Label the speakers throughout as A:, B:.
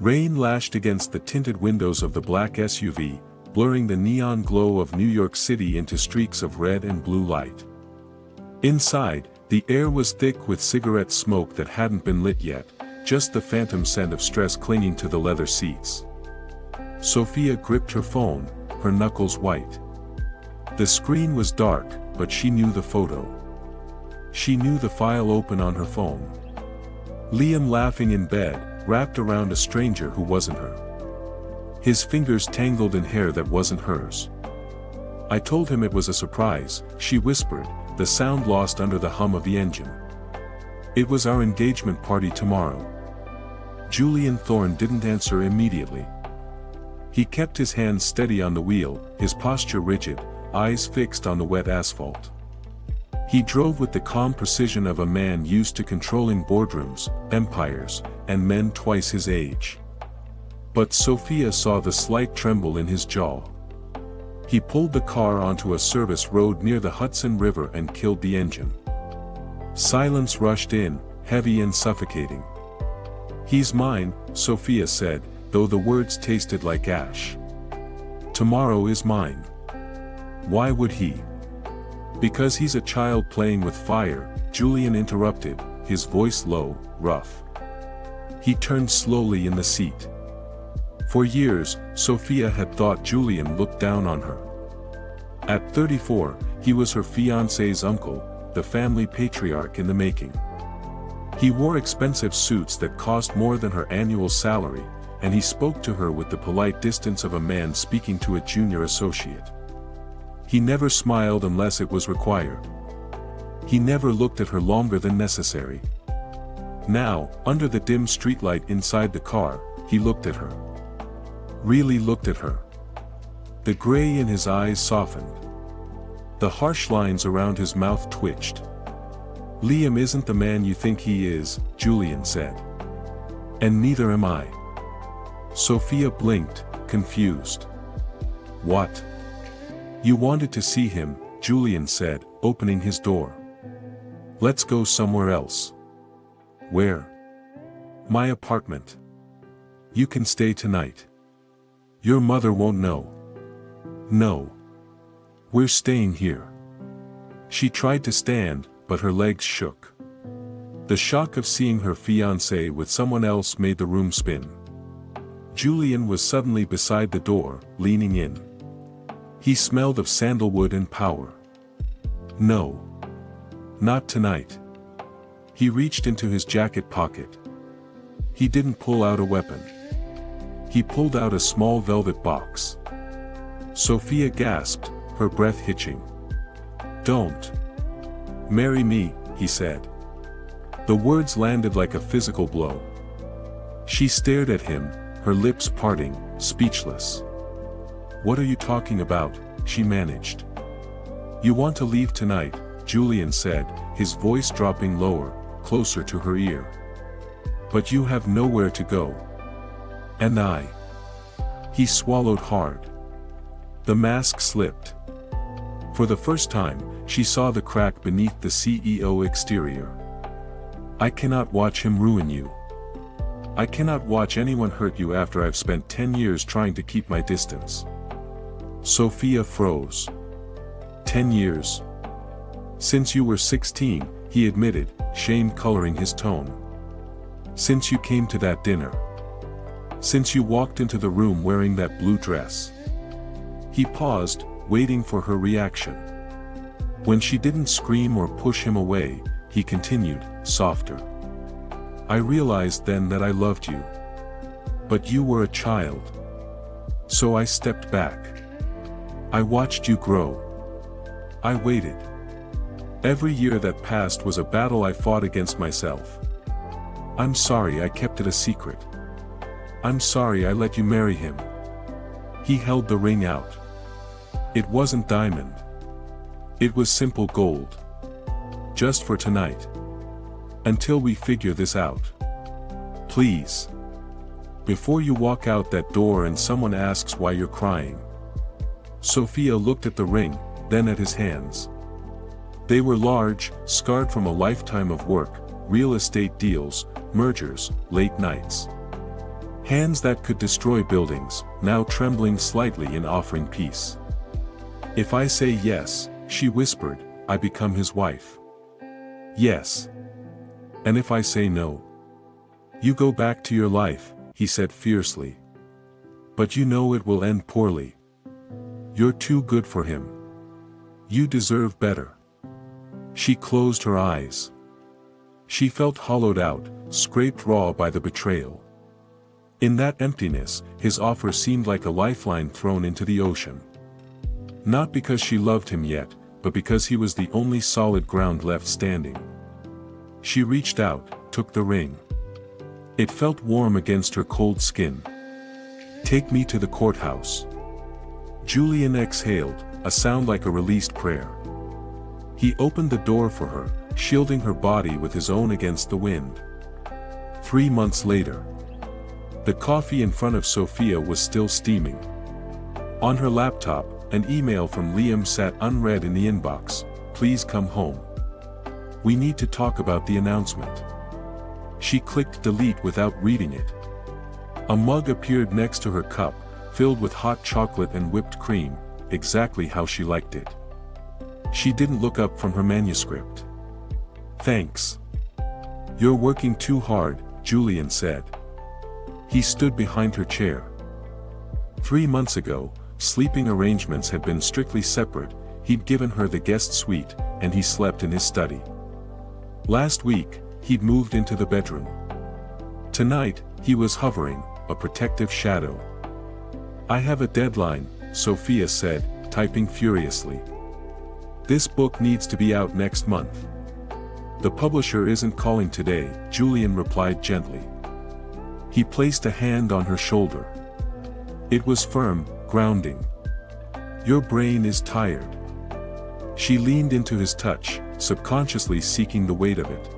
A: Rain lashed against the tinted windows of the black SUV, blurring the neon glow of New York City into streaks of red and blue light. Inside, the air was thick with cigarette smoke that hadn't been lit yet, just the phantom scent of stress clinging to the leather seats. Sophia gripped her phone, her knuckles white. The screen was dark, but she knew the photo. She knew the file open on her phone. Liam laughing in bed, wrapped around a stranger who wasn't her. His fingers tangled in hair that wasn't hers. "I told him it was a surprise," she whispered, the sound lost under the hum of the engine. "It was our engagement party tomorrow." Julian Thorne didn't answer immediately. He kept his hands steady on the wheel, his posture rigid, eyes fixed on the wet asphalt. He drove with the calm precision of a man used to controlling boardrooms, empires, and men twice his age. But Sophia saw the slight tremble in his jaw. He pulled the car onto a service road near the Hudson River and killed the engine. Silence rushed in, heavy and suffocating. "He's mine," Sophia said, though the words tasted like ash. "Tomorrow is mine." "Why would he?" "Because he's a child playing with fire," Julian interrupted, his voice low, rough. He turned slowly in the seat. For years, Sophia had thought Julian looked down on her. At 34, he was her fiancé's uncle, the family patriarch in the making. He wore expensive suits that cost more than her annual salary, and he spoke to her with the polite distance of a man speaking to a junior associate. He never smiled unless it was required. He never looked at her longer than necessary. Now, under the dim streetlight inside the car, he looked at her. Really looked at her. The gray in his eyes softened. The harsh lines around his mouth twitched. "Liam isn't the man you think he is," Julian said. "And neither am I." Sophia blinked, confused. "What?" "You wanted to see him," Julian said, opening his door. "Let's go somewhere else." "Where?" "My apartment. You can stay tonight. Your mother won't know." "No. We're staying here." She tried to stand, but her legs shook. The shock of seeing her fiancé with someone else made the room spin. Julian was suddenly beside the door, leaning in. He smelled of sandalwood and power. "No. Not tonight." He reached into his jacket pocket. He didn't pull out a weapon. He pulled out a small velvet box. Sophia gasped, her breath hitching. "Don't. Marry me," he said. The words landed like a physical blow. She stared at him, her lips parting, speechless. "What are you talking about?" she managed. "You want to leave tonight," Julian said, his voice dropping lower, closer to her ear. "But you have nowhere to go. And I." He swallowed hard. The mask slipped. For the first time, she saw the crack beneath the CEO exterior. "I cannot watch him ruin you. I cannot watch anyone hurt you after I've spent 10 years trying to keep my distance." Sophia froze. 10 years. "Since you were 16, he admitted, shame coloring his tone. "Since you came to that dinner. Since you walked into the room wearing that blue dress." He paused, waiting for her reaction. When she didn't scream or push him away, he continued, softer. "I realized then that I loved you. But you were a child. So I stepped back. I watched you grow. I waited. Every year that passed was a battle I fought against myself. I'm sorry I kept it a secret. I'm sorry I let you marry him." He held the ring out. It wasn't diamond. It was simple gold. "Just for tonight. Until we figure this out. Please. Before you walk out that door and someone asks why you're crying." Sophia looked at the ring, then at his hands. They were large, scarred from a lifetime of work, real estate deals, mergers, late nights. Hands that could destroy buildings, now trembling slightly in offering peace. If I say yes, she whispered, I become his wife. Yes. And if I say no? You go back to your life, he said fiercely. But you know it will end poorly. You're too good for him. You deserve better. She closed her eyes. She felt hollowed out, scraped raw by the betrayal. In that emptiness, his offer seemed like a lifeline thrown into the ocean. Not because she loved him yet, but because he was the only solid ground left standing. She reached out, took the ring. It felt warm against her cold skin. Take me to the courthouse. Julian exhaled, a sound like a released prayer. He opened the door for her, shielding her body with his own against the wind. 3 months later. The coffee in front of Sophia was still steaming. On her laptop, an email from Liam sat unread in the inbox. Please come home. We need to talk about the announcement. She clicked delete without reading it. A mug appeared next to her cup, filled with hot chocolate and whipped cream, exactly how she liked it. She didn't look up from her manuscript. Thanks. You're working too hard, Julian said. He stood behind her chair. 3 months ago, sleeping arrangements had been strictly separate. He'd given her the guest suite, and he slept in his study. Last week, he'd moved into the bedroom. Tonight, he was hovering, a protective shadow. I have a deadline, Sophia said, typing furiously. This book needs to be out next month. The publisher isn't calling today, Julian replied gently. He placed a hand on her shoulder. It was firm, grounding. Your brain is tired. She leaned into his touch, subconsciously seeking the weight of it.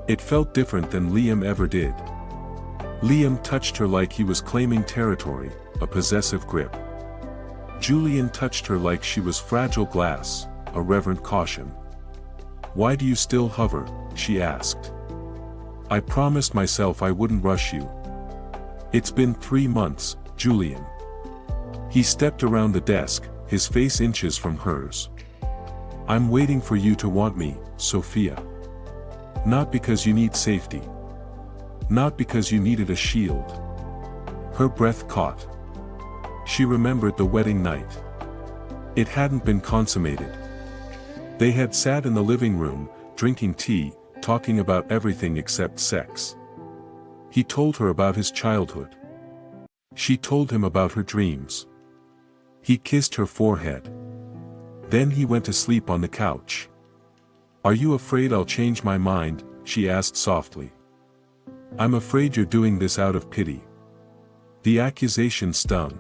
A: It felt different than Liam ever did. Liam touched her like he was claiming territory, a possessive grip. Julian touched her like she was fragile glass, a reverent caution. Why do you still hover? She asked. I promised myself I wouldn't rush you. It's been 3 months, Julian. He stepped around the desk, his face inches from hers. I'm waiting for you to want me, Sophia. Not because you need safety. Not because you needed a shield. Her breath caught. She remembered the wedding night. It hadn't been consummated. They had sat in the living room, drinking tea, talking about everything except sex. He told her about his childhood. She told him about her dreams. He kissed her forehead. Then he went to sleep on the couch. Are you afraid I'll change my mind? She asked softly. I'm afraid you're doing this out of pity. The accusation stung.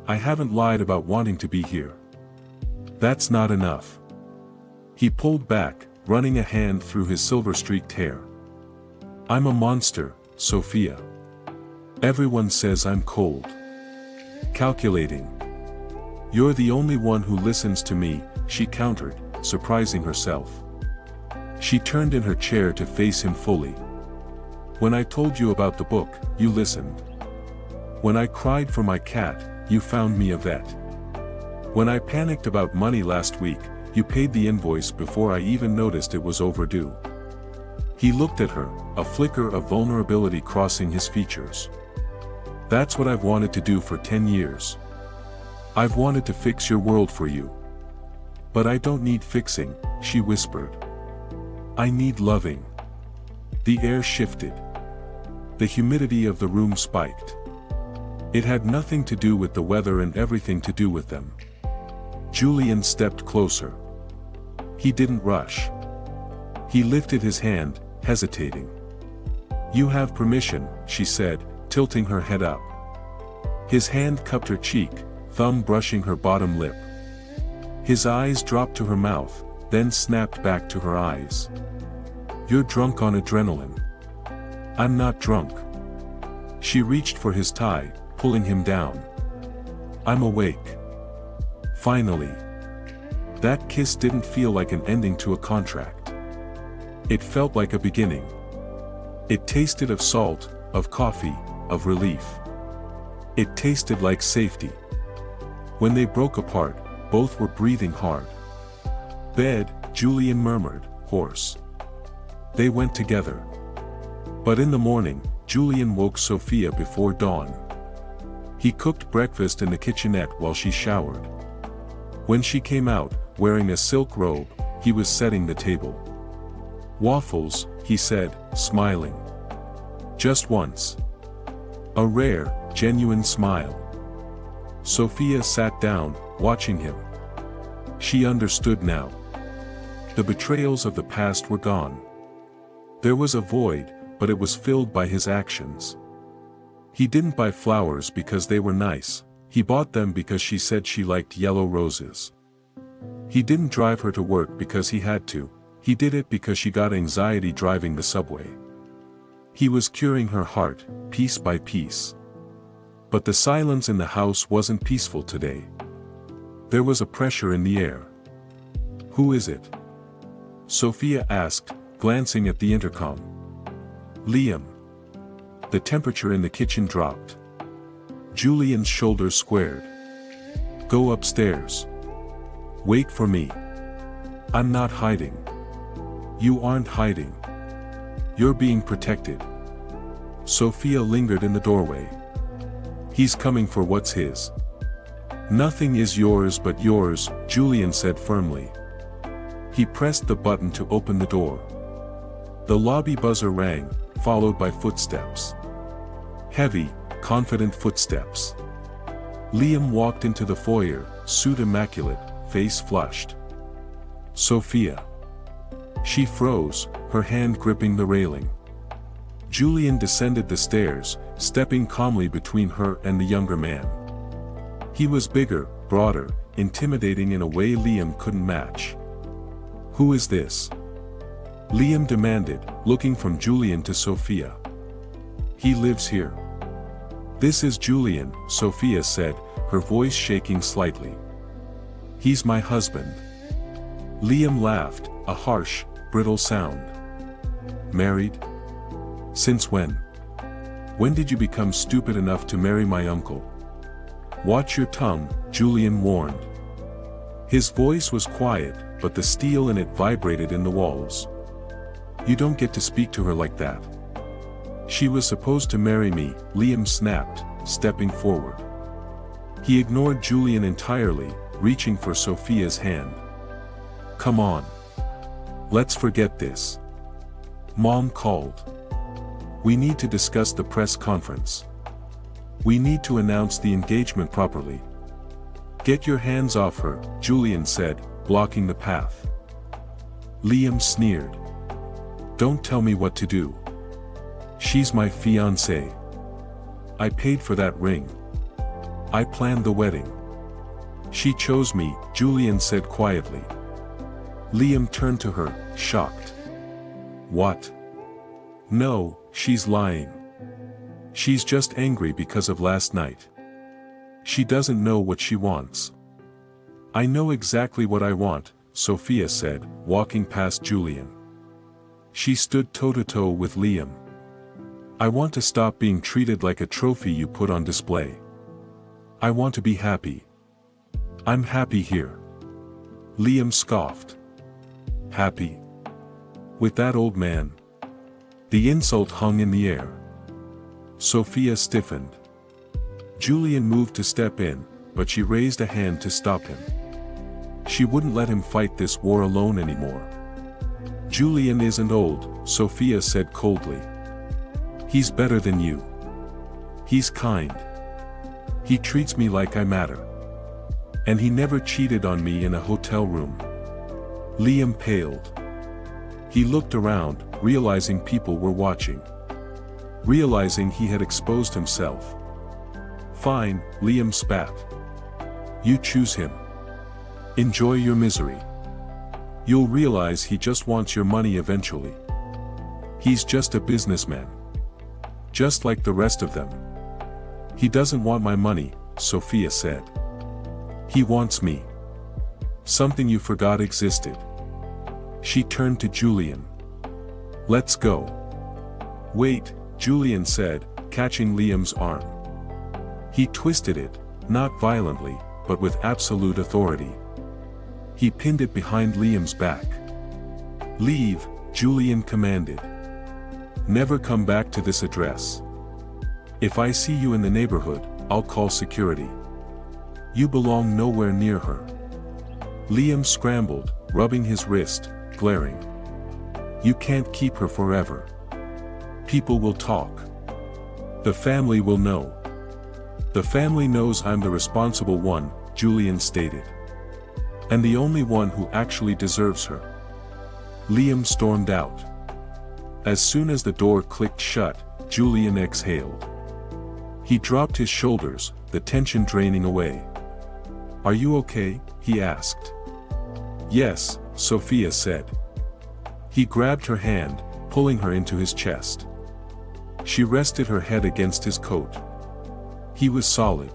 A: I haven't lied about wanting to be here. That's not enough. He pulled back, running a hand through his silver-streaked hair. I'm a monster, Sophia. Everyone says I'm cold. Calculating. You're the only one who listens to me, she countered, surprising herself. She turned in her chair to face him fully. When I told you about the book, you listened. When I cried for my cat, you found me a vet. When I panicked about money last week, you paid the invoice before I even noticed it was overdue. He looked at her, a flicker of vulnerability crossing his features. That's what I've wanted to do for 10 years. I've wanted to fix your world for you. But I don't need fixing, she whispered. I need loving. The air shifted. The humidity of the room spiked. It had nothing to do with the weather and everything to do with them. Julian stepped closer. He didn't rush. He lifted his hand, hesitating. You have permission, she said, tilting her head up. His hand cupped her cheek, thumb brushing her bottom lip. His eyes dropped to her mouth, then snapped back to her eyes. You're drunk on adrenaline. I'm not drunk. She reached for his tie, pulling him down. I'm awake. Finally. That kiss didn't feel like an ending to a contract. It felt like a beginning. It tasted of salt, of coffee, of relief. It tasted like safety. When they broke apart, both were breathing hard. Bed, Julian murmured, hoarse. They went together. But in the morning, Julian woke Sophia before dawn. He cooked breakfast in the kitchenette while she showered. When she came out, wearing a silk robe, he was setting the table. "Waffles," he said, smiling. "Just once." A rare, genuine smile. Sophia sat down, watching him. She understood now. The betrayals of the past were gone. There was a void, but it was filled by his actions. He didn't buy flowers because they were nice, he bought them because she said she liked yellow roses. He didn't drive her to work because he had to, he did it because she got anxiety driving the subway. He was curing her heart, piece by piece. But the silence in the house wasn't peaceful today. There was a pressure in the air. "Who is it?" Sophia asked, glancing at the intercom. "Liam." The temperature in the kitchen dropped. Julian's shoulders squared. "Go upstairs. Wait for me. I'm not hiding." "You aren't hiding. You're being protected." Sophia lingered in the doorway. "He's coming for what's his." "Nothing is yours but yours," Julian said firmly. He pressed the button to open the door. The lobby buzzer rang, followed by footsteps. Heavy, confident footsteps. Liam walked into the foyer, suit immaculate, face flushed. "Sophia." She froze, her hand gripping the railing. Julian descended the stairs, stepping calmly between her and the younger man. He was bigger, broader, intimidating in a way Liam couldn't match. "Who is this?" Liam demanded, looking from Julian to Sophia. "He lives here." "This is Julian," Sophia said, her voice shaking slightly. "He's my husband." Liam laughed, a harsh, brittle sound. "Married? Since when? When did you become stupid enough to marry my uncle?" "Watch your tongue," Julian warned. His voice was quiet, but the steel in it vibrated in the walls. "You don't get to speak to her like that." "She was supposed to marry me," Liam snapped, stepping forward. He ignored Julian entirely, reaching for Sophia's hand. "Come on. Let's forget this." Mom called. "We need to discuss the press conference. We need to announce the engagement properly." "Get your hands off her," Julian said, blocking the path. Liam sneered. "Don't tell me what to do. She's my fiancé. I paid for that ring. I planned the wedding. She chose me," Julian said quietly. Liam turned to her, shocked. "What? No, she's lying. She's just angry because of last night. She doesn't know what she wants." "I know exactly what I want," Sophia said, walking past Julian. She stood toe-to-toe with Liam. "I want to stop being treated like a trophy you put on display. I want to be happy. I'm happy here." Liam scoffed. "Happy? With that old man?" The insult hung in the air. Sophia stiffened. Julian moved to step in, but she raised a hand to stop him. She wouldn't let him fight this war alone anymore. "Julian isn't old," Sophia said coldly. "He's better than you. He's kind. He treats me like I matter. And he never cheated on me in a hotel room." Liam paled. He looked around, realizing people were watching. Realizing he had exposed himself. "Fine," Liam spat. "You choose him. Enjoy your misery. You'll realize he just wants your money eventually. He's just a businessman. Just like the rest of them." "He doesn't want my money," Sophia said. "He wants me. Something you forgot existed." She turned to Julian. "Let's go." "Wait," Julian said, catching Liam's arm. He twisted it, not violently, but with absolute authority. He pinned it behind Liam's back. "Leave," Julian commanded. "Never come back to this address. If I see you in the neighborhood, I'll call security. You belong nowhere near her." Liam scrambled, rubbing his wrist, glaring. "You can't keep her forever. People will talk. The family will know." "The family knows I'm the responsible one," Julian stated. "And the only one who actually deserves her." Liam stormed out. As soon as the door clicked shut, Julian exhaled. He dropped his shoulders, the tension draining away. "Are you okay?" he asked. "Yes," Sophia said. He grabbed her hand, pulling her into his chest. She rested her head against his coat. He was solid.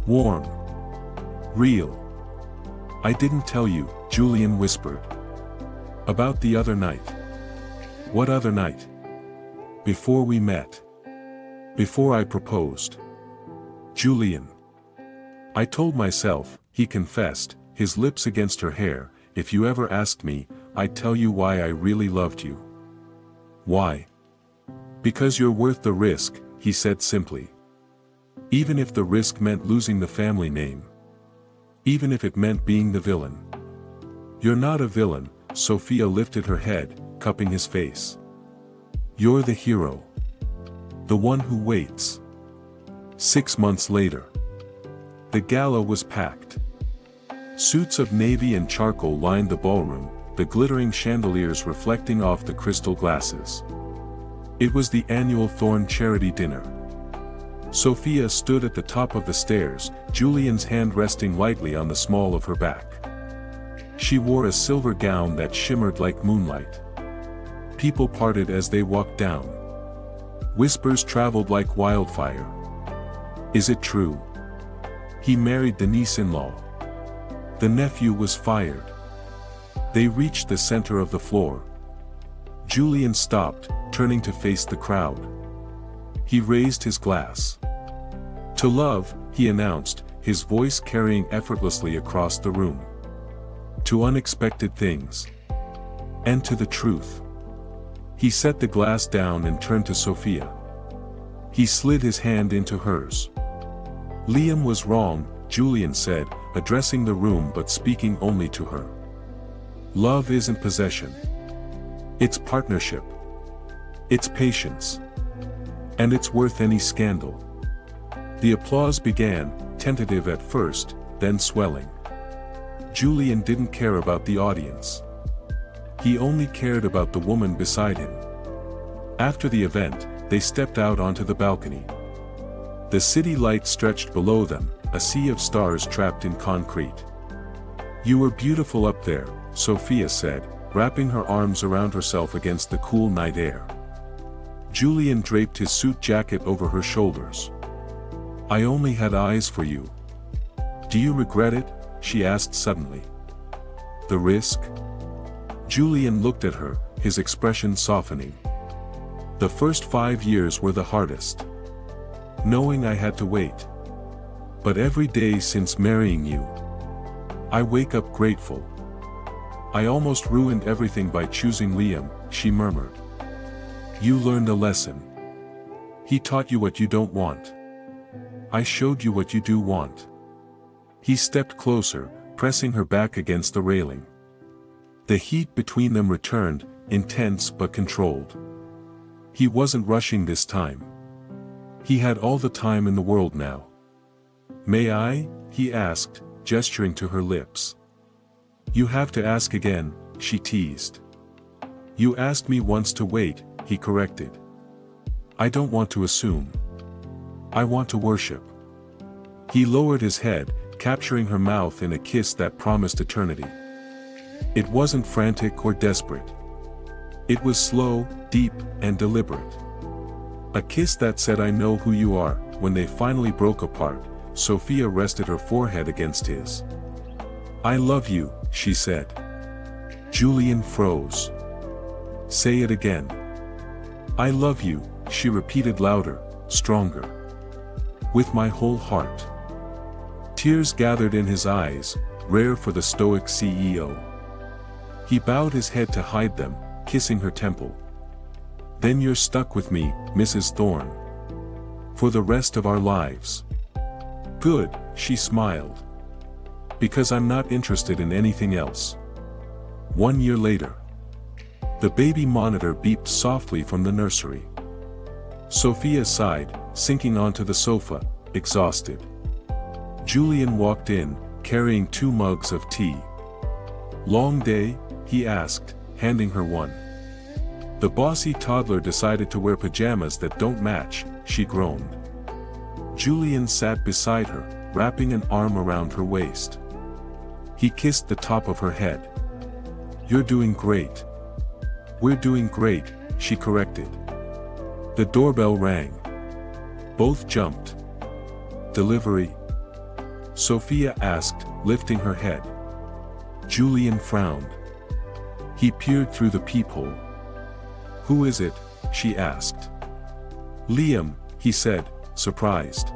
A: Warm. Real. "I didn't tell you," Julian whispered. "About the other night." "What other night?" "Before we met. Before I proposed." "Julian." "I told myself," he confessed, his lips against her hair, "if you ever asked me, I'd tell you why I really loved you." "Why?" "Because you're worth the risk," he said simply. "Even if the risk meant losing the family name. Even if it meant being the villain." "You're not a villain," Sophia lifted her head, cupping his face. "You're the hero. The one who waits." 6 months later. The gala was packed. Suits of navy and charcoal lined the ballroom, the glittering chandeliers reflecting off the crystal glasses. It was the annual Thorne charity dinner. Sophia stood at the top of the stairs, Julian's hand resting lightly on the small of her back. She wore a silver gown that shimmered like moonlight. People parted as they walked down. Whispers traveled like wildfire. "Is it true? He married the niece-in-law. The nephew was fired." They reached the center of the floor. Julian stopped, turning to face the crowd. He raised his glass. "To love," he announced, his voice carrying effortlessly across the room. "To unexpected things. And to the truth." He set the glass down and turned to Sophia. He slid his hand into hers. "Liam was wrong," Julian said, addressing the room but speaking only to her. "Love isn't possession. It's partnership. It's patience. And it's worth any scandal." The applause began, tentative at first, then swelling. Julian didn't care about the audience. He only cared about the woman beside him. After the event, they stepped out onto the balcony. The city light stretched below them, a sea of stars trapped in concrete. "You were beautiful up there," Sophia said, wrapping her arms around herself against the cool night air. Julian draped his suit jacket over her shoulders. "I only had eyes for you." "Do you regret it?" she asked suddenly. "The risk?" Julian looked at her, his expression softening. "The first 5 years were the hardest. Knowing I had to wait. But every day since marrying you, I wake up grateful. I almost ruined everything by choosing Liam," she murmured. "You learned a lesson. He taught you what you don't want. I showed you what you do want." He stepped closer, pressing her back against the railing. The heat between them returned, intense but controlled. He wasn't rushing this time. He had all the time in the world now. "May I?" he asked, gesturing to her lips. "You have to ask again," she teased. "You asked me once to wait," he corrected. "I don't want to assume. I want to worship." He lowered his head, capturing her mouth in a kiss that promised eternity. It wasn't frantic or desperate. It was slow, deep, and deliberate. A kiss that said, "I know who you are." When they finally broke apart, Sophia rested her forehead against his. "I love you," she said. Julian froze. "Say it again." "I love you," she repeated louder, stronger. With my whole heart. Tears gathered in his eyes, rare for the stoic CEO. He bowed his head to hide them, kissing her temple. Then you're stuck with me, Mrs. Thorne. For the rest of our lives. Good, she smiled. Because I'm not interested in anything else. 1 year later. The baby monitor beeped softly from the nursery. Sophia sighed, sinking onto the sofa, exhausted. Julian walked in, carrying 2 mugs of tea. Long day? He asked, handing her one. The bossy toddler decided to wear pajamas that don't match, she groaned. Julian sat beside her, wrapping an arm around her waist. He kissed the top of her head. You're doing great. We're doing great, she corrected. The doorbell rang. Both jumped. Delivery? Sophia asked, lifting her head. Julian frowned. He peered through the peephole. Who is it? She asked. Liam, he said, surprised.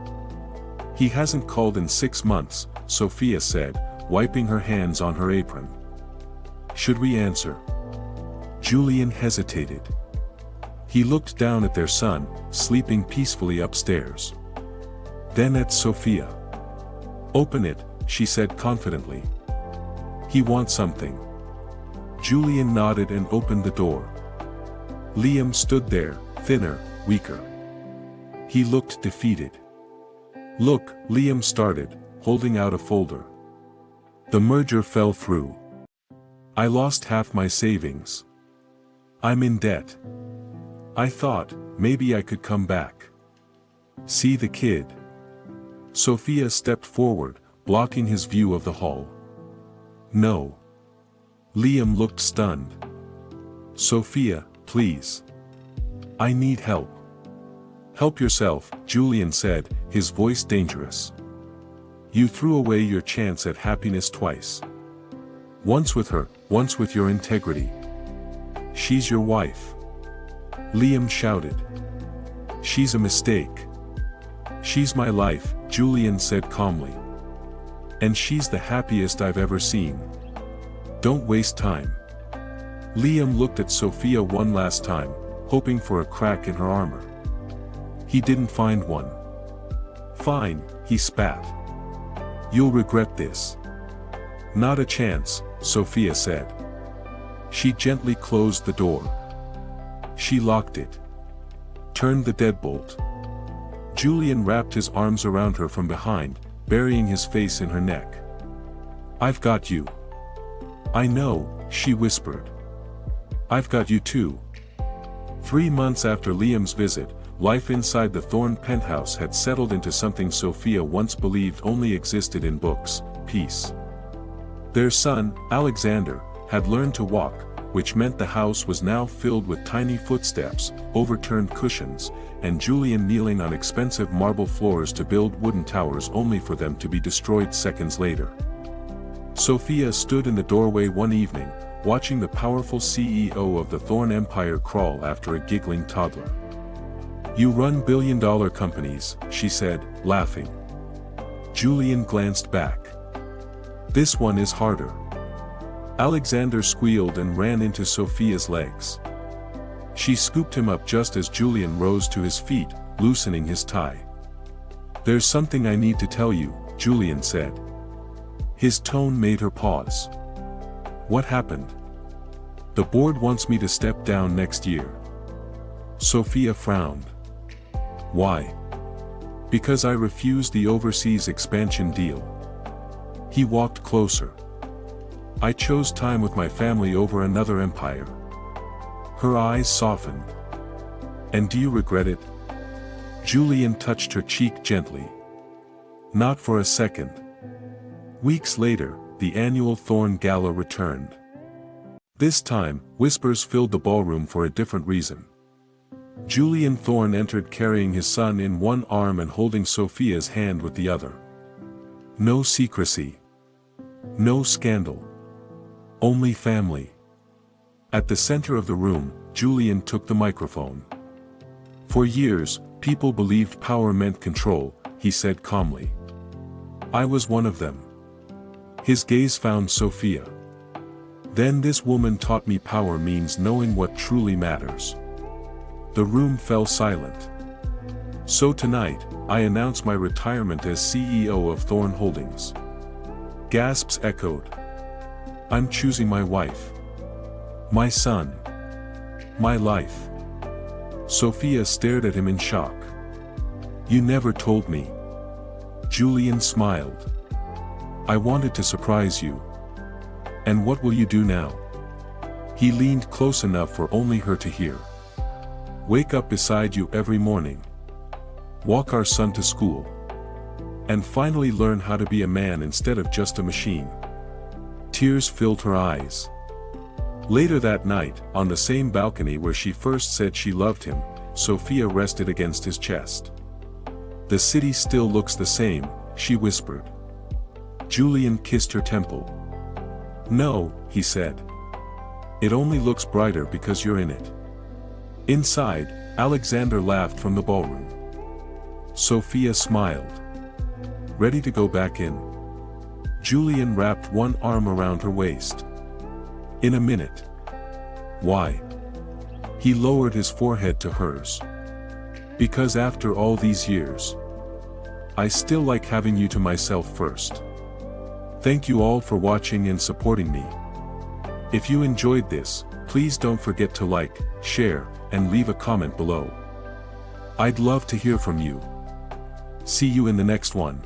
A: He hasn't called in 6 months, Sophia said, wiping her hands on her apron. Should we answer? Julian hesitated. He looked down at their son, sleeping peacefully upstairs. Then at Sophia. Open it, she said confidently. He wants something. Julian nodded and opened the door. Liam stood there, thinner, weaker. He looked defeated. Look, Liam started, holding out a folder. The merger fell through. I lost half my savings. I'm in debt. I thought, maybe I could come back. See the kid. Sophia stepped forward, blocking his view of the hall. No. Liam looked stunned. Sophia, please. I need help. Help yourself, Julian said, his voice dangerous. You threw away your chance at happiness twice. Once with her, once with your integrity. She's your wife. Liam shouted. She's a mistake. She's my life, Julian said calmly. And she's the happiest I've ever seen. Don't waste time. Liam looked at Sophia one last time, hoping for a crack in her armor. He didn't find one. Fine, he spat. You'll regret this. Not a chance, Sophia said. She gently closed the door. She locked it. Turned the deadbolt. Julian wrapped his arms around her from behind, burying his face in her neck. I've got you. I know, she whispered. I've got you too. 3 months after Liam's visit, life inside the Thorne penthouse had settled into something Sophia once believed only existed in books: peace. Their son, Alexander, had learned to walk, which meant the house was now filled with tiny footsteps, overturned cushions, and Julian kneeling on expensive marble floors to build wooden towers only for them to be destroyed seconds later. Sophia stood in the doorway one evening, watching the powerful CEO of the Thorne empire crawl after a giggling toddler. You run billion-dollar companies, she said, laughing. Julian glanced back. This one is harder. Alexander squealed and ran into Sophia's legs. She scooped him up just as Julian rose to his feet, loosening his tie. There's something I need to tell you, Julian said. His tone made her pause. What happened? The board wants me to step down next year. Sophia frowned. Why? Because I refused the overseas expansion deal. He walked closer. I chose time with my family over another empire. Her eyes softened. And do you regret it? Julian touched her cheek gently. Not for a second. Weeks later, the annual Thorne Gala returned. This time, whispers filled the ballroom for a different reason. Julian Thorne entered carrying his son in one arm and holding Sophia's hand with the other. No secrecy. No scandal. Only family. At the center of the room, Julian took the microphone. For years, People believed power meant control, he said calmly. I was one of them. His gaze found Sophia. Then this woman taught me power means knowing what truly matters. The room fell silent. So tonight, I announce my retirement as CEO of Thorne Holdings. Gasps echoed. I'm choosing my wife. My son. My life. Sophia stared at him in shock. You never told me. Julian smiled. I wanted to surprise you. And what will you do now? He leaned close enough for only her to hear. Wake up beside you every morning. Walk our son to school. And finally learn how to be a man instead of just a machine. Tears filled her eyes. Later that night, on the same balcony where she first said she loved him, Sophia rested against his chest. The city still looks the same, she whispered. Julian kissed her temple. No, he said. It only looks brighter because you're in it. Inside, Alexander laughed from the ballroom. Sophia smiled. Ready to go back in? Julian wrapped one arm around her waist. In a minute. Why? He lowered his forehead to hers. Because after all these years, I still like having you to myself first. Thank you all for watching and supporting me. If you enjoyed this, please don't forget to like, share, and leave a comment below. I'd love to hear from you. See you in the next one.